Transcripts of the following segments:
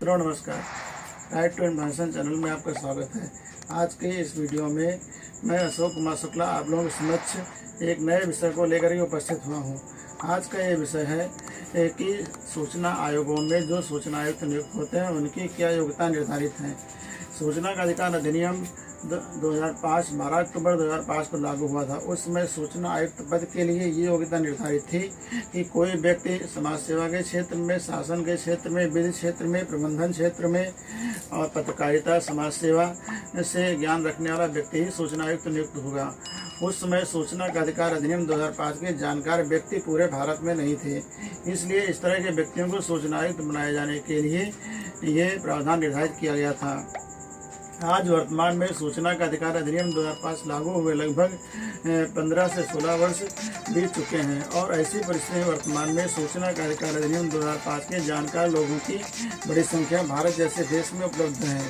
मित्रों नमस्कार। Right to information channel में आपका स्वागत है। आज के इस वीडियो में मैं अशोक कुमार शुक्ला आप लोगों के समक्ष एक नए विषय को लेकर के उपस्थित हुआ हूँ। आज का ये विषय है कि सूचना आयोगों में जो सूचना आयुक्त नियुक्त होते हैं उनकी क्या योग्यता निर्धारित है। सूचना का अधिकार अधिनियम 2005 12 अक्टूबर 2005 को लागू हुआ था। उस समय सूचना आयुक्त पद के लिए ये योग्यता निर्धारित थी कि कोई व्यक्ति समाज सेवा के क्षेत्र में, शासन के क्षेत्र में, विधि क्षेत्र में, प्रबंधन क्षेत्र में और पत्रकारिता, समाज सेवा से ज्ञान रखने वाला व्यक्ति ही सूचना आयुक्त नियुक्त होगा। उस समय सूचना का अधिकार अधिनियम 2005 के जानकार व्यक्ति पूरे भारत में नहीं थे, इसलिए इस तरह के व्यक्तियों को सूचना आयुक्त बनाए जाने के लिए ये प्रावधान निर्धारित किया गया था। आज वर्तमान में सूचना का अधिकार अधिनियम 2005 लागू हुए लगभग 15 से 16 वर्ष बीत चुके हैं और ऐसी परिस्थिति में वर्तमान में सूचना का अधिकार अधिनियम 2005 के जानकार लोगों की बड़ी संख्या भारत जैसे देश में उपलब्ध है।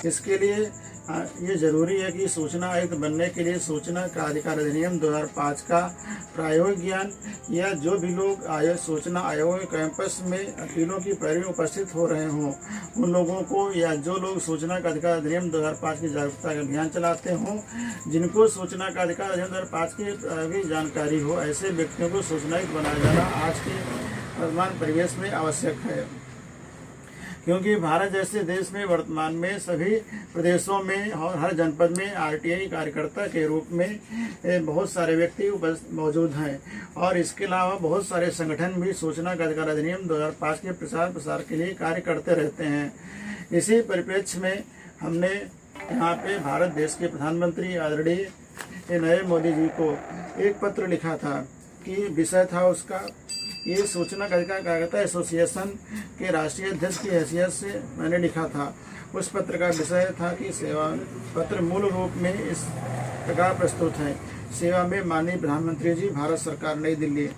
इसके लिए ये जरूरी है कि सूचना आयुक्त बनने के लिए सूचना का अधिकार अधिनियम 2005 का प्रायोगिक ज्ञान या जो भी लोग सूचना आयोग के कैंपस में अपीलों की पैरवी उपस्थित हो रहे हों उन लोगों को, या जो लोग सूचना का अधिकार अधिनियम 2005 की जागरूकता का अभियान चलाते हों, जिनको सूचना का अधिकार अधिनियम 2005 की प्रायोगिक जानकारी हो, ऐसे व्यक्तियों को सूचना आयुक्त बनाया जाना आज के वर्तमान परिवेश में आवश्यक है। क्योंकि भारत जैसे देश में वर्तमान में सभी प्रदेशों में और हर जनपद में आरटीआई कार्यकर्ता के रूप में बहुत सारे व्यक्ति मौजूद हैं और इसके अलावा बहुत सारे संगठन भी सूचना का अधिकार अधिनियम 2005 के प्रचार प्रसार के लिए कार्य करते रहते हैं। इसी परिप्रेक्ष्य में हमने यहाँ पे भारत देश के प्रधानमंत्री आदरणीय नरेंद्र मोदी जी को एक पत्र लिखा था कि विषय था उसका ये सूचना का अधिकार कार्यकर्ता एसोसिएशन के राष्ट्रीय अध्यक्ष की हैसियत से मैंने लिखा था। उस पत्र का विषय था कि सेवा पत्र मूल रूप में इस प्रकार प्रस्तुत है। सेवा में माननीय प्रधानमंत्री जी, भारत सरकार, नई दिल्ली।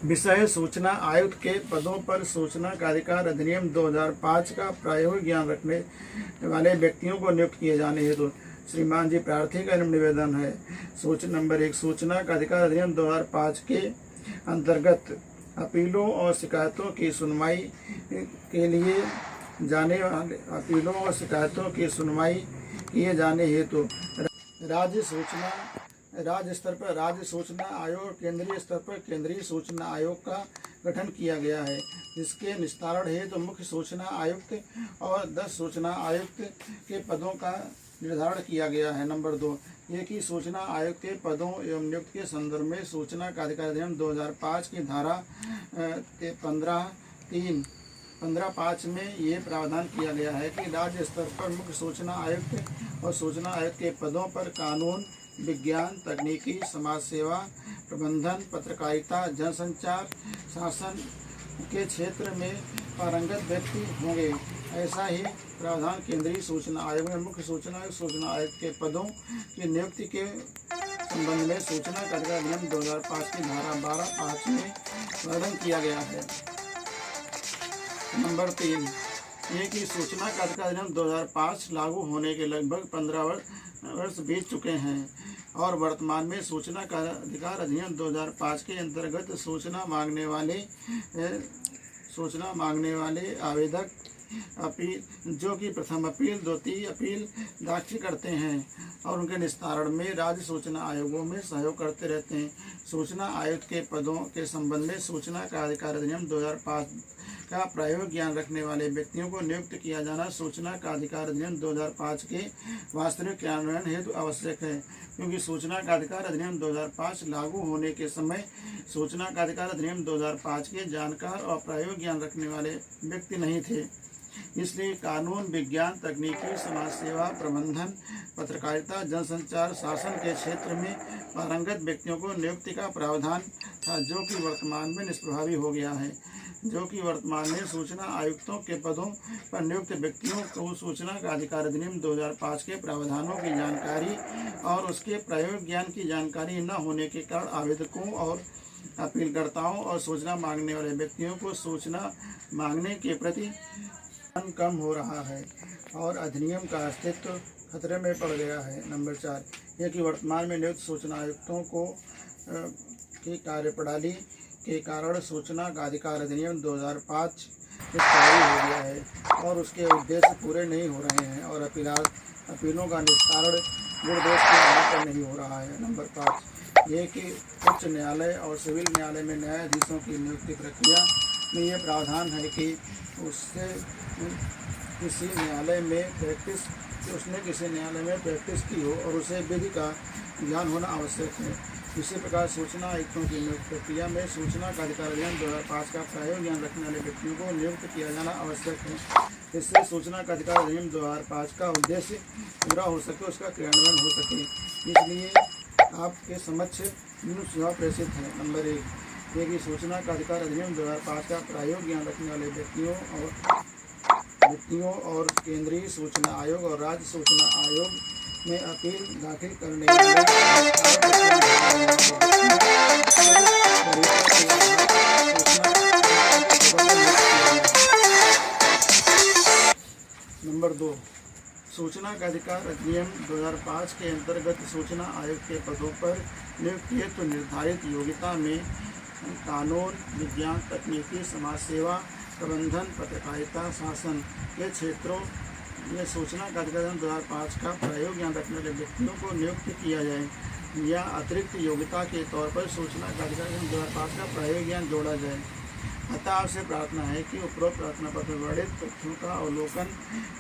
विषय सूचना आयुक्त के पदों पर सूचना का अधिकार अधिनियम 2005 का प्रायोगिक ज्ञान रखने वाले व्यक्तियों को नियुक्त किए जाने हेतु श्रीमान जी प्रार्थी का निवेदन है। सूचना नंबर 1, सूचना का अधिकार अधिनियम 2005 के अंतर्गत अपीलों और शिकायतों की सुनवाई के लिए जाने वाले अपीलों और शिकायतों की सुनवाई किए जाने हेतु राज्य स्तर पर राज्य सूचना आयोग, केंद्रीय स्तर पर केंद्रीय सूचना आयोग का गठन किया गया है, जिसके निस्तारण हेतु मुख्य सूचना आयुक्त और 10 सूचना आयुक्त के पदों का निर्धारण किया गया है। नंबर 2, ये कि सूचना आयुक्त के पदों एवं नियुक्त के संदर्भ में सूचना का अधिकार अधिनियम 2005 की धारा 15(5) में ये प्रावधान किया गया है कि राज्य स्तर पर मुख्य सूचना आयुक्त और सूचना आयुक्त के पदों पर कानून, विज्ञान, तकनीकी, समाज सेवा, प्रबंधन, पत्रकारिता, जनसंचार, शासन के क्षेत्र में पारंगत व्यक्ति होंगे। ऐसा ही प्रावधान केंद्रीय सूचना आयोग में मुख्य सूचना आयुक्त के पदों की नियुक्ति के संबंध में सूचना का अधिकार अधिनियम 2005 की धारा 12(5) में वर्णन किया गया है। नंबर 3, ये कि सूचना का अधिकार अधिनियम 2005 लागू होने के लगभग 15 वर्ष बीत चुके हैं और वर्तमान में सूचना का अधिकार अधिनियम 2005 के अंतर्गत सूचना मांगने वाले आवेदक अपील जो कि प्रथम अपील, द्वितीय अपील दाखिल करते हैं और उनके निस्तारण में राज्य सूचना आयोगों में सहयोग करते रहते हैं। सूचना आयुक्त के पदों के संबंध में सूचना का अधिकार अधिनियम 2005 का प्रायोगिक ज्ञान रखने वाले व्यक्तियों को नियुक्त किया जाना सूचना का अधिकार अधिनियम 2005 के वास्तविक क्रियान्वयन हेतु आवश्यक है, क्योंकि सूचना का अधिकार अधिनियम 2005 लागू होने के समय सूचना का अधिकार अधिनियम 2005 के जानकार और प्रायोगिक ज्ञान रखने वाले व्यक्ति नहीं थे। इसलिए कानून, विज्ञान, तकनीकी, समाज सेवा, प्रबंधन, पत्रकारिता, जनसंचार, शासन के क्षेत्र में पारंगत व्यक्तियों को नियुक्ति का प्रावधान था, जो कि वर्तमान में निष्प्रभावी हो गया है। जो कि वर्तमान में सूचना आयुक्तों के पदों पर नियुक्त व्यक्तियों को सूचना का अधिकार अधिनियम 2005 के प्रावधानों की जानकारी और उसके प्रयोग ज्ञान की जानकारी न होने के कारण आवेदकों और अपीलकर्ताओं और सूचना मांगने वाले व्यक्तियों को सूचना मांगने के प्रति कम हो रहा है और अधिनियम का अस्तित्व खतरे में पड़ गया है। नंबर 4, यह कि वर्तमान में नियुक्त सूचना आयुक्तों को की कार्यप्रणाली के कारण सूचना का अधिकार अधिनियम 2005 स्थायी हो गया है और उसके उद्देश्य पूरे नहीं हो रहे हैं और अपीलों का निस्तारण गुण दोष के आधार पर नहीं हो रहा है। नंबर 5 ये कि उच्च न्यायालय और सिविल न्यायालय में न्यायाधीशों की नियुक्ति प्रक्रिया में ये प्रावधान है कि उसने किसी न्यायालय में प्रैक्टिस की हो और उसे विधि का ज्ञान होना आवश्यक है। इसी प्रकार सूचना आयुक्तों की नियुक्ति प्रक्रिया में सूचना का अधिकार अधिनियम 2005 का प्रायोगिक ज्ञान रखने वाले व्यक्तियों को नियुक्त किया जाना आवश्यक है। इससे सूचना का अधिकार अधिनियम 2005 का उद्देश्य पूरा हो सके, उसका क्रियान्वयन हो सके। इसलिए आपके समक्ष निम्न सुझाव प्रेषित हैं। नंबर 1 ये कि सूचना का अधिकार अधिनियम 2005 का प्रायोगिक ज्ञान रखने वाले व्यक्तियों और केंद्रीय सूचना आयोग और राज्य सूचना आयोग में अपील दाखिल करने वाले नंबर 2 सूचना का अधिकार अधिनियम 2005 के अंतर्गत सूचना आयोग के पदों पर नियुक्ति हेतु निर्धारित योग्यता में कानून, विज्ञान, तकनीकी, समाज सेवा, प्रबंधन, पत्रकारिता, शासन के क्षेत्रों में सूचना का अधिकार 2005 का प्रायोगिक ज्ञान रखने वाले व्यक्तियों को नियुक्त किया जाए या अतिरिक्त योग्यता के तौर पर सूचना का अधिकार 2005 का प्रायोगिक ज्ञान जोड़ा जाए। अतः आपसे प्रार्थना है कि उपरोक्त प्रार्थना पत्र में वर्णित तथ्यों का अवलोकन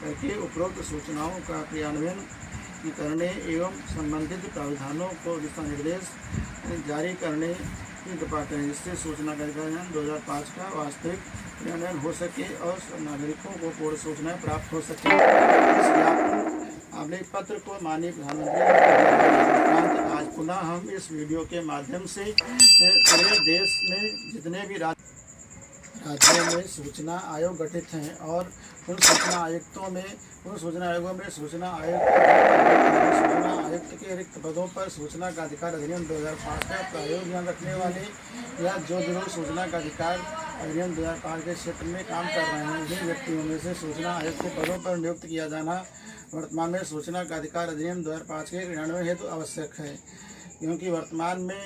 करके उपरोक्त सूचनाओं का क्रियान्वयन करने एवं संबंधित प्रावधानों को दिशा निर्देश जारी करने की कृपा करें, जिससे सूचना का अधिकार 2005 का वास्तविक क्रियान्वयन हो सके और नागरिकों को पूर्ण सूचनाएं प्राप्त हो सके। इस ज्ञापन अभिलेख पत्र को माननीय प्रधानमंत्री आज पुनः हम इस वीडियो के माध्यम से पूरे देश में जितने भी राज्यों में सूचना आयोग गठित हैं और उन सूचना आयुक्तों में सूचना आयुक्त के रिक्त पदों पर सूचना का अधिकार अधिनियम 2005 का प्रायोगिक ज्ञान रखने वाले या जो लोग सूचना का अधिकार अधिनियम 2005 के क्षेत्र में काम कर रहे हैं उन्हीं व्यक्तियों में से सूचना आयुक्त के पदों पर नियुक्त किया जाना वर्तमान में सूचना का अधिकार अधिनियम 2005 के क्रियान्वयन हेतु आवश्यक है। क्योंकि वर्तमान में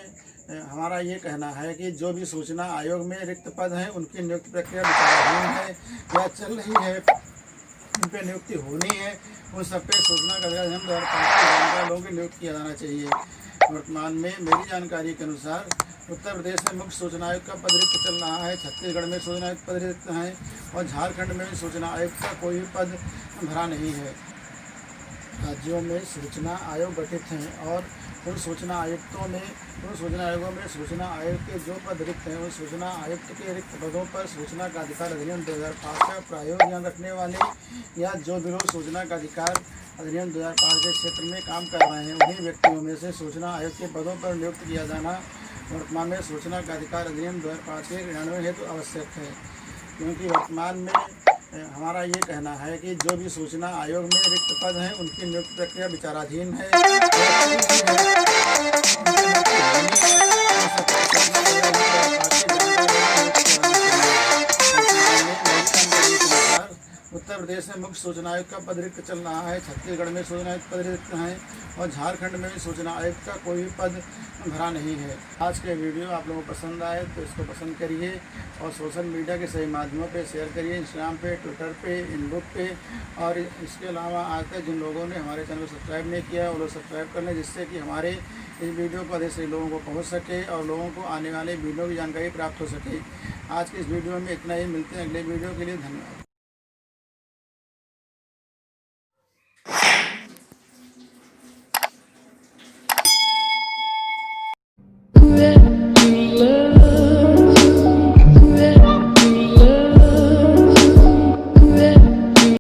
हमारा ये कहना है कि जो भी सूचना आयोग में रिक्त पद हैं उनकी नियुक्ति प्रक्रिया विचाराधीन है या चल रही है, उन पर नियुक्ति होनी है, उन सब पे सूचना का अधिकार अधिनियम 2005 के जानकार लोगों की नियुक्त किया जाना चाहिए। वर्तमान में मेरी जानकारी के अनुसार उत्तर प्रदेश में मुख्य सूचना आयुक्त का पद रिक्त चल रहा है, छत्तीसगढ़ में सूचना आयुक्त पद रिक्त हैं और झारखंड में सूचना आयुक्त का कोई भी पद भरा नहीं है। राज्यों में सूचना आयोग गठित हैं और उन सूचना आयोगों में सूचना आयोग के जो पद रिक्त हैं उन सूचना आयुक्त के रिक्त पदों पर सूचना का अधिकार अधिनियम 2005 का प्रायोगिक ज्ञान रखने वाले या जो भी लोग सूचना का अधिकार अधिनियम 2005 के क्षेत्र में काम कर रहे हैं उन्हीं व्यक्तियों में से सूचना आयोग के पदों पर नियुक्त किया जाना वर्तमान में सूचना का अधिकार अधिनियम 2005 के क्रियान्वयन हेतु आवश्यक है। क्योंकि वर्तमान में हमारा ये कहना है कि जो भी सूचना आयोग में रिक्त पद हैं उनकी नियुक्ति प्रक्रिया विचाराधीन है। उत्तर प्रदेश में मुख्य सूचना आयुक्त का पद रिक्त चल रहा है, छत्तीसगढ़ में सूचना आयुक्त पद रिक्त हैं और झारखंड में सूचना आयुक्त का कोई भी पद भरा नहीं है। आज के वीडियो आप लोगों को पसंद आए तो इसको पसंद करिए और सोशल मीडिया के सही माध्यमों पे शेयर करिए, इंस्टाग्राम पे, ट्विटर पे, इनबुक पे। और इसके अलावा आज तक जिन लोगों ने हमारे चैनल को सब्सक्राइब नहीं किया वो लोग सब्सक्राइब कर लें, जिससे कि हमारे इस वीडियो को अधिक से लोगों को पहुँच सके और लोगों को आने वाले वीडियो की जानकारी प्राप्त हो सके। आज की इस वीडियो में इतना ही, मिलते हैं अगले वीडियो के लिए। धन्यवाद।